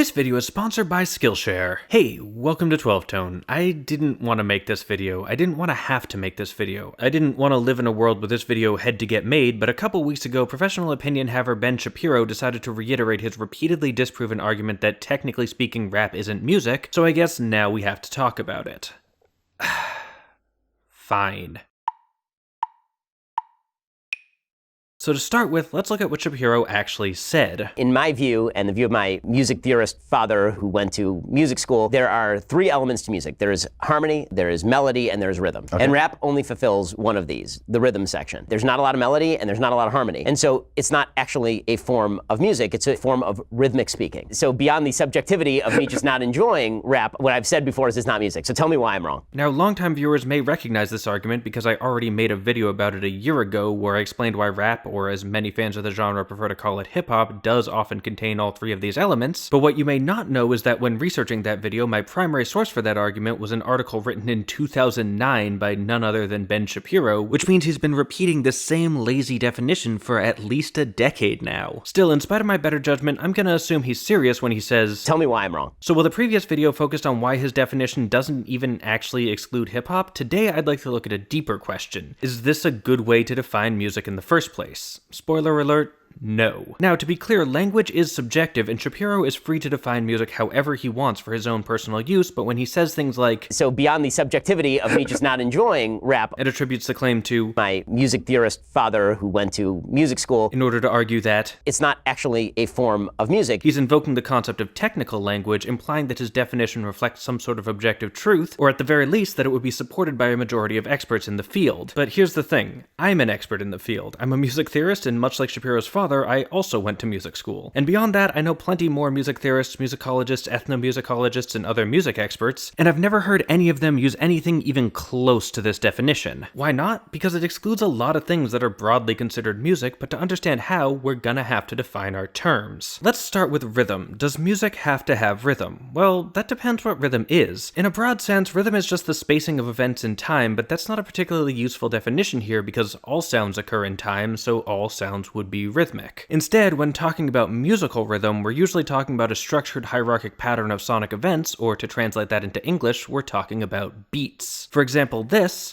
This video is sponsored by Skillshare. Hey, welcome to 12 Tone. I didn't want to make this video. I didn't want to have to make this video. I didn't want to live in a world where this video had to get made, but a couple weeks ago, professional opinion haver Ben Shapiro decided to reiterate his repeatedly disproven argument that technically speaking rap isn't music, so I guess now we have to talk about it. Fine. So to start with, let's look at what Shapiro actually said. In my view, and the view of my music theorist father who went to music school, there are three elements to music. There is harmony, there is melody, and there is rhythm. Okay. And rap only fulfills one of these, the rhythm section. There's not a lot of melody, and there's not a lot of harmony. And so it's not actually a form of music, it's a form of rhythmic speaking. So beyond the subjectivity of me just not enjoying rap, what I've said before is it's not music. So tell me why I'm wrong. Now, longtime viewers may recognize this argument because I already made a video about it a year ago where I explained why rap, or as many fans of the genre prefer to call it hip-hop, does often contain all three of these elements. But what you may not know is that when researching that video, my primary source for that argument was an article written in 2009 by none other than Ben Shapiro, which means he's been repeating the same lazy definition for at least a decade now. Still, in spite of my better judgment, I'm gonna assume he's serious when he says, tell me why I'm wrong. So while the previous video focused on why his definition doesn't even actually exclude hip-hop, today I'd like to look at a deeper question. Is this a good way to define music in the first place? Spoiler alert, no. Now, to be clear, language is subjective, and Shapiro is free to define music however he wants for his own personal use, but when he says things like, so beyond the subjectivity of me just not enjoying rap, it attributes the claim to my music theorist father who went to music school in order to argue that it's not actually a form of music. He's invoking the concept of technical language, implying that his definition reflects some sort of objective truth, or at the very least that it would be supported by a majority of experts in the field. But here's the thing, I'm an expert in the field. I'm a music theorist, and much like Shapiro's father, I also went to music school. And beyond that, I know plenty more music theorists, musicologists, ethnomusicologists, and other music experts, and I've never heard any of them use anything even close to this definition. Why not? Because it excludes a lot of things that are broadly considered music, but to understand how, we're gonna have to define our terms. Let's start with rhythm. Does music have to have rhythm? Well, that depends what rhythm is. In a broad sense, rhythm is just the spacing of events in time, but that's not a particularly useful definition here because all sounds occur in time, so all sounds would be rhythmic. Instead, when talking about musical rhythm, we're usually talking about a structured hierarchic pattern of sonic events, or to translate that into English, we're talking about beats. For example, this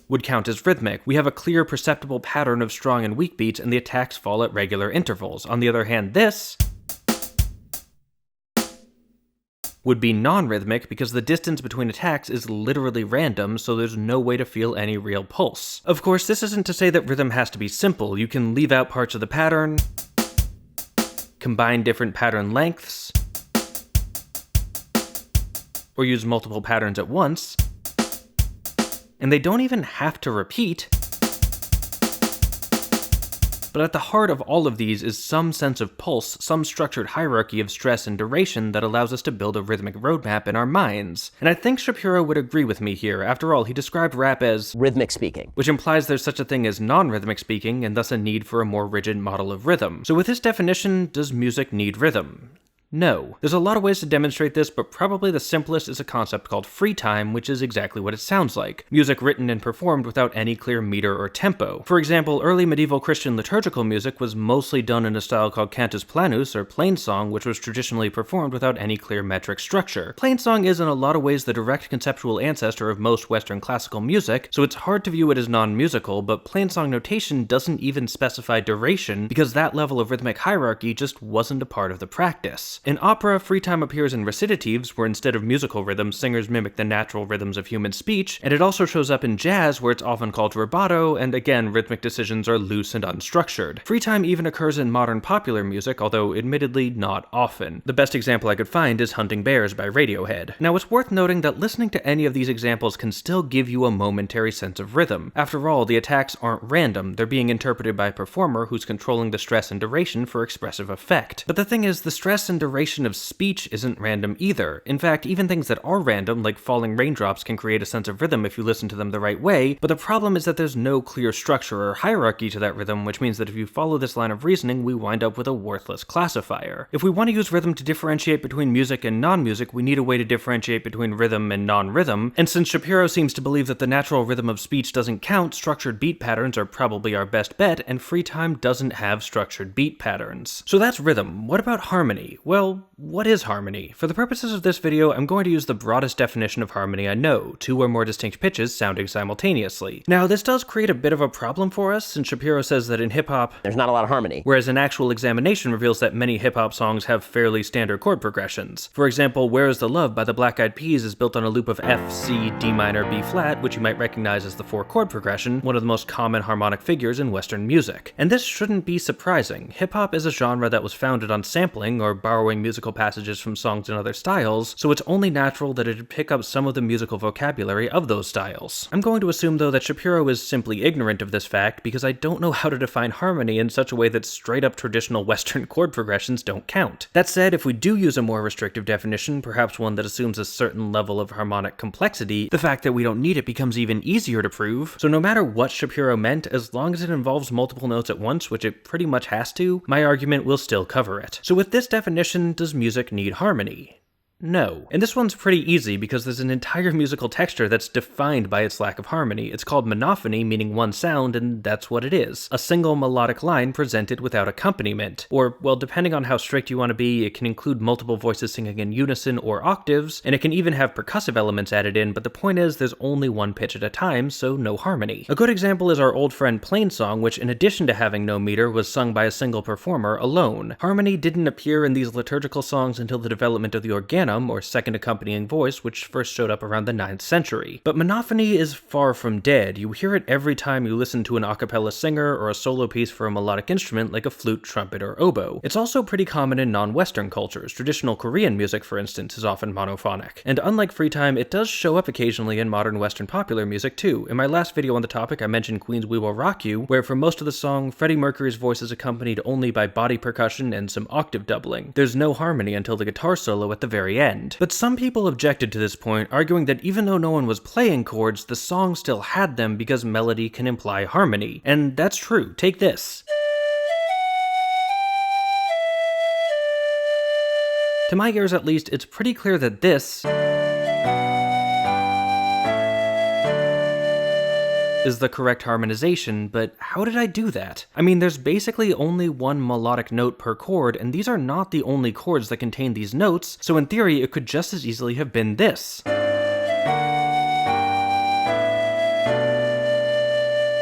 would count as rhythmic. We have a clear perceptible pattern of strong and weak beats, and the attacks fall at regular intervals. On the other hand, this would be non-rhythmic because the distance between attacks is literally random, so there's no way to feel any real pulse. Of course, this isn't to say that rhythm has to be simple. You can leave out parts of the pattern, combine different pattern lengths, or use multiple patterns at once, and they don't even have to repeat. But at the heart of all of these is some sense of pulse, some structured hierarchy of stress and duration that allows us to build a rhythmic roadmap in our minds. And I think Shapiro would agree with me here. After all, he described rap as rhythmic speaking, which implies there's such a thing as non-rhythmic speaking, and thus a need for a more rigid model of rhythm. So with this definition, does music need rhythm? No. There's a lot of ways to demonstrate this, but probably the simplest is a concept called free time, which is exactly what it sounds like. Music written and performed without any clear meter or tempo. For example, early medieval Christian liturgical music was mostly done in a style called cantus planus, or plainsong, which was traditionally performed without any clear metric structure. Plainsong is in a lot of ways the direct conceptual ancestor of most Western classical music, so it's hard to view it as non-musical, but plainsong notation doesn't even specify duration because that level of rhythmic hierarchy just wasn't a part of the practice. In opera, free time appears in recitatives, where instead of musical rhythms, singers mimic the natural rhythms of human speech, and it also shows up in jazz, where it's often called rubato, and again, rhythmic decisions are loose and unstructured. Free time even occurs in modern popular music, although admittedly not often. The best example I could find is Hunting Bears by Radiohead. Now, it's worth noting that listening to any of these examples can still give you a momentary sense of rhythm. After all, the attacks aren't random, they're being interpreted by a performer who's controlling the stress and duration for expressive effect. But the thing is, the stress and duration of speech isn't random either. In fact, even things that are random, like falling raindrops, can create a sense of rhythm if you listen to them the right way, but the problem is that there's no clear structure or hierarchy to that rhythm, which means that if you follow this line of reasoning, we wind up with a worthless classifier. If we want to use rhythm to differentiate between music and non-music, we need a way to differentiate between rhythm and non-rhythm, and since Shapiro seems to believe that the natural rhythm of speech doesn't count, structured beat patterns are probably our best bet, and free time doesn't have structured beat patterns. So that's rhythm. What about harmony? Well, Well, what is harmony? For the purposes of this video, I'm going to use the broadest definition of harmony I know, 2 or more distinct pitches sounding simultaneously. Now, this does create a bit of a problem for us, since Shapiro says that in hip-hop, there's not a lot of harmony, whereas an actual examination reveals that many hip-hop songs have fairly standard chord progressions. For example, Where Is the Love by the Black Eyed Peas is built on a loop of F, C, D minor, B flat, which you might recognize as the 4-chord progression, one of the most common harmonic figures in Western music. And this shouldn't be surprising. Hip-hop is a genre that was founded on sampling or borrowing musical passages from songs in other styles, so it's only natural that it'd pick up some of the musical vocabulary of those styles. I'm going to assume, though, that Shapiro is simply ignorant of this fact because I don't know how to define harmony in such a way that straight-up traditional Western chord progressions don't count. That said, if we do use a more restrictive definition, perhaps one that assumes a certain level of harmonic complexity, the fact that we don't need it becomes even easier to prove. So no matter what Shapiro meant, as long as it involves multiple notes at once, which it pretty much has to, my argument will still cover it. So with this definition, does music need harmony? No. And this one's pretty easy because there's an entire musical texture that's defined by its lack of harmony. It's called monophony, meaning one sound, and that's what it is. A single melodic line presented without accompaniment. Or, well, depending on how strict you want to be, it can include multiple voices singing in unison or octaves, and it can even have percussive elements added in, but the point is there's only one pitch at a time, so no harmony. A good example is our old friend Plainsong, which in addition to having no meter, was sung by a single performer alone. Harmony didn't appear in these liturgical songs until the development of the organum, or second accompanying voice, which first showed up around the 9th century. But monophony is far from dead. You hear it every time you listen to an a cappella singer or a solo piece for a melodic instrument like a flute, trumpet, or oboe. It's also pretty common in non-Western cultures. Traditional Korean music, for instance, is often monophonic. And unlike free time, it does show up occasionally in modern Western popular music too. In my last video on the topic, I mentioned Queen's We Will Rock You, where for most of the song, Freddie Mercury's voice is accompanied only by body percussion and some octave doubling. There's no harmony until the guitar solo at the very end. But some people objected to this point, arguing that even though no one was playing chords, the song still had them because melody can imply harmony. And that's true. Take this. To my ears at least, it's pretty clear that this is the correct harmonization, but how did I do that? I mean, there's basically only one melodic note per chord, and these are not the only chords that contain these notes, so in theory it could just as easily have been this.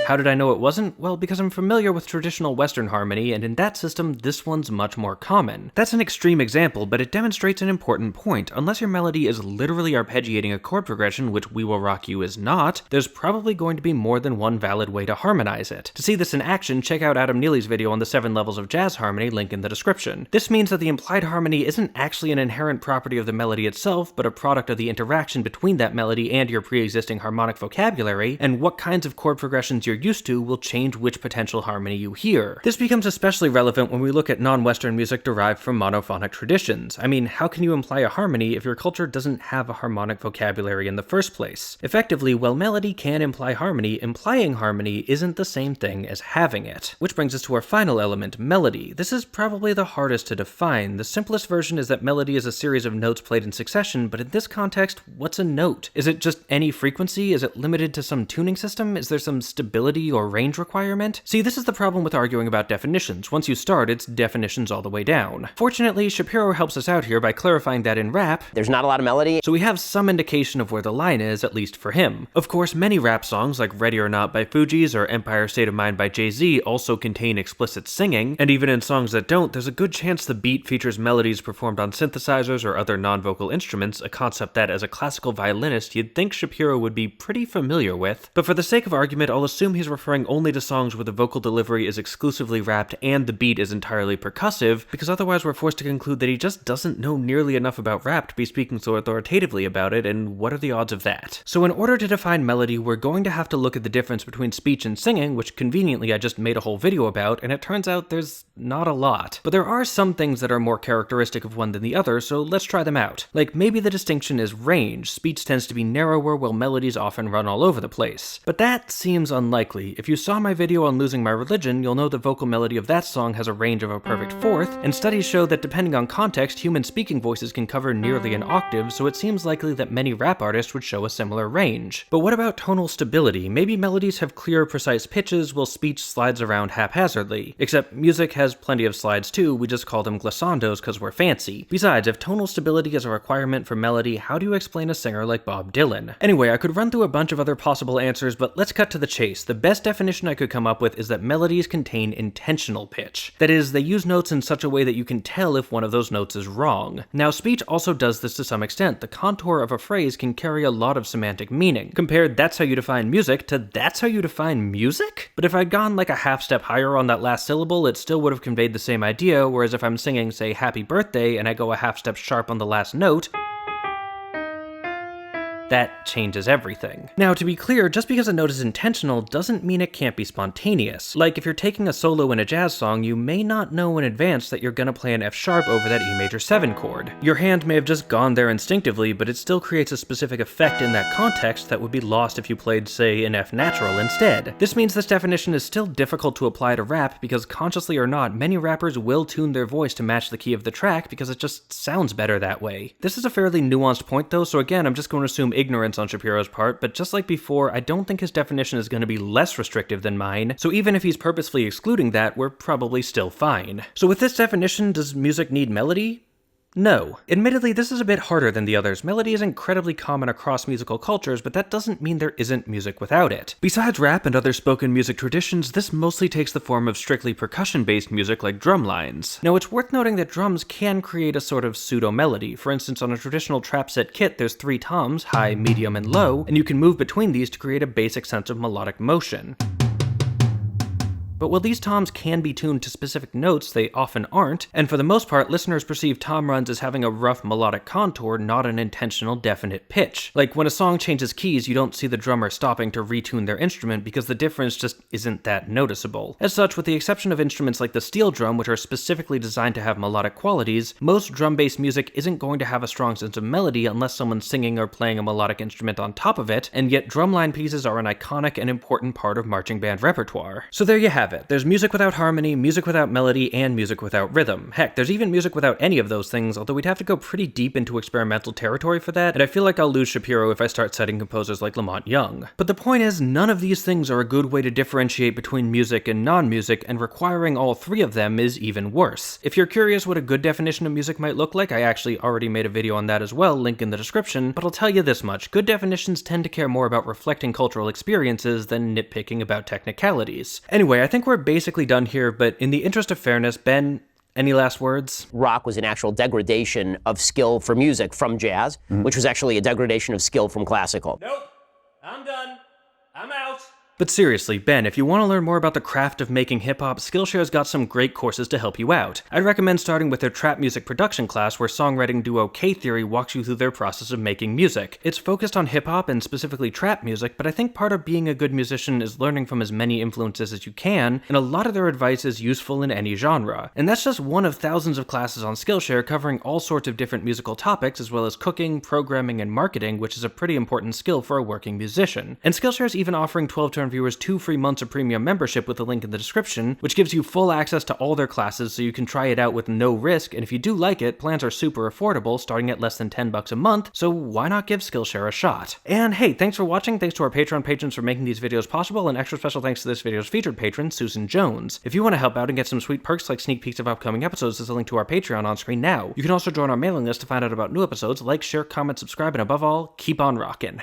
How did I know it wasn't? Well, because I'm familiar with traditional Western harmony, and in that system, this one's much more common. That's an extreme example, but it demonstrates an important point. Unless your melody is literally arpeggiating a chord progression, which We Will Rock You is not, there's probably going to be more than one valid way to harmonize it. To see this in action, check out Adam Neely's video on the 7 levels of jazz harmony, link in the description. This means that the implied harmony isn't actually an inherent property of the melody itself, but a product of the interaction between that melody and your pre-existing harmonic vocabulary, and what kinds of chord progressions you're used to will change which potential harmony you hear. This becomes especially relevant when we look at non-Western music derived from monophonic traditions. I mean, how can you imply a harmony if your culture doesn't have a harmonic vocabulary in the first place? Effectively, while melody can imply harmony, implying harmony isn't the same thing as having it. Which brings us to our final element, melody. This is probably the hardest to define. The simplest version is that melody is a series of notes played in succession, but in this context, what's a note? Is it just any frequency? Is it limited to some tuning system? Is there some stability or range requirement? See, this is the problem with arguing about definitions. Once you start, it's definitions all the way down. Fortunately, Shapiro helps us out here by clarifying that in rap, there's not a lot of melody, so we have some indication of where the line is, at least for him. Of course, many rap songs like Ready or Not by Fugees or Empire State of Mind by Jay-Z also contain explicit singing, and even in songs that don't, there's a good chance the beat features melodies performed on synthesizers or other non-vocal instruments, a concept that, as a classical violinist, you'd think Shapiro would be pretty familiar with. But for the sake of argument, I'll assume he's referring only to songs where the vocal delivery is exclusively rapped and the beat is entirely percussive, because otherwise we're forced to conclude that he just doesn't know nearly enough about rap to be speaking so authoritatively about it, and what are the odds of that? So in order to define melody, we're going to have to look at the difference between speech and singing, which conveniently I just made a whole video about, and it turns out there's not a lot. But there are some things that are more characteristic of one than the other, so let's try them out. Like, maybe the distinction is range. Speech tends to be narrower, while melodies often run all over the place. But that seems unlikely unlikely. If you saw my video on Losing My Religion, you'll know the vocal melody of that song has a range of a perfect fourth, and studies show that depending on context, human speaking voices can cover nearly an octave, so it seems likely that many rap artists would show a similar range. But what about tonal stability? Maybe melodies have clear, precise pitches, while speech slides around haphazardly. Except music has plenty of slides too, we just call them glissandos because we're fancy. Besides, if tonal stability is a requirement for melody, how do you explain a singer like Bob Dylan? Anyway, I could run through a bunch of other possible answers, but let's cut to the chase. The best definition I could come up with is that melodies contain intentional pitch. That is, they use notes in such a way that you can tell if one of those notes is wrong. Now, speech also does this to some extent. The contour of a phrase can carry a lot of semantic meaning. Compare "that's how you define music" to "that's how you define music?" But if I'd gone like a half step higher on that last syllable, it still would have conveyed the same idea, whereas if I'm singing, say, "Happy Birthday," and I go a half step sharp on the last note, that changes everything. Now, to be clear, just because a note is intentional doesn't mean it can't be spontaneous. Like, if you're taking a solo in a jazz song, you may not know in advance that you're gonna play an F sharp over that E major 7 chord. Your hand may have just gone there instinctively, but it still creates a specific effect in that context that would be lost if you played, say, an F natural instead. This means this definition is still difficult to apply to rap because, consciously or not, many rappers will tune their voice to match the key of the track because it just sounds better that way. This is a fairly nuanced point though, so again, I'm just going to assume ignorance on Shapiro's part, but just like before, I don't think his definition is going to be less restrictive than mine, so even if he's purposefully excluding that, we're probably still fine. So with this definition, does music need melody? No. Admittedly, this is a bit harder than the others. Melody is incredibly common across musical cultures, but that doesn't mean there isn't music without it. Besides rap and other spoken music traditions, this mostly takes the form of strictly percussion-based music like drum lines. Now, it's worth noting that drums can create a sort of pseudo-melody. For instance, on a traditional trap set kit, there's 3 toms, high, medium, and low, and you can move between these to create a basic sense of melodic motion. But while these toms can be tuned to specific notes, they often aren't, and for the most part, listeners perceive tom runs as having a rough melodic contour, not an intentional definite pitch. Like, when a song changes keys, you don't see the drummer stopping to retune their instrument because the difference just isn't that noticeable. As such, with the exception of instruments like the steel drum, which are specifically designed to have melodic qualities, most drum-based music isn't going to have a strong sense of melody unless someone's singing or playing a melodic instrument on top of it, and yet drumline pieces are an iconic and important part of marching band repertoire. So there you have it. There's music without harmony, music without melody, and music without rhythm. Heck, there's even music without any of those things, although we'd have to go pretty deep into experimental territory for that, and I feel like I'll lose Shapiro if I start citing composers like Lamont Young. But the point is, none of these things are a good way to differentiate between music and non-music, and requiring all 3 of them is even worse. If you're curious what a good definition of music might look like, I actually already made a video on that as well, link in the description, but I'll tell you this much, good definitions tend to care more about reflecting cultural experiences than nitpicking about technicalities. Anyway, I think we're basically done here, but in the interest of fairness, Ben, any last words? Rock was an actual degradation of skill for music from jazz, which was actually a degradation of skill from classical. Nope. I'm done. I'm out. But seriously, Ben, if you want to learn more about the craft of making hip-hop, Skillshare's got some great courses to help you out. I'd recommend starting with their trap music production class, where songwriting duo K-Theory walks you through their process of making music. It's focused on hip-hop and specifically trap music, but I think part of being a good musician is learning from as many influences as you can, and a lot of their advice is useful in any genre. And that's just one of thousands of classes on Skillshare covering all sorts of different musical topics, as well as cooking, programming, and marketing, which is a pretty important skill for a working musician. And Skillshare is even offering 12-turn viewers 2 free months of premium membership with a link in the description, which gives you full access to all their classes so you can try it out with no risk, and if you do like it, plans are super affordable, starting at less than $10 a month, so why not give Skillshare a shot? And hey, thanks for watching, thanks to our Patreon patrons for making these videos possible, and extra special thanks to this video's featured patron, Susan Jones. If you want to help out and get some sweet perks like sneak peeks of upcoming episodes, there's a link to our Patreon on screen now. You can also join our mailing list to find out about new episodes, like, share, comment, subscribe, and above all, keep on rockin'.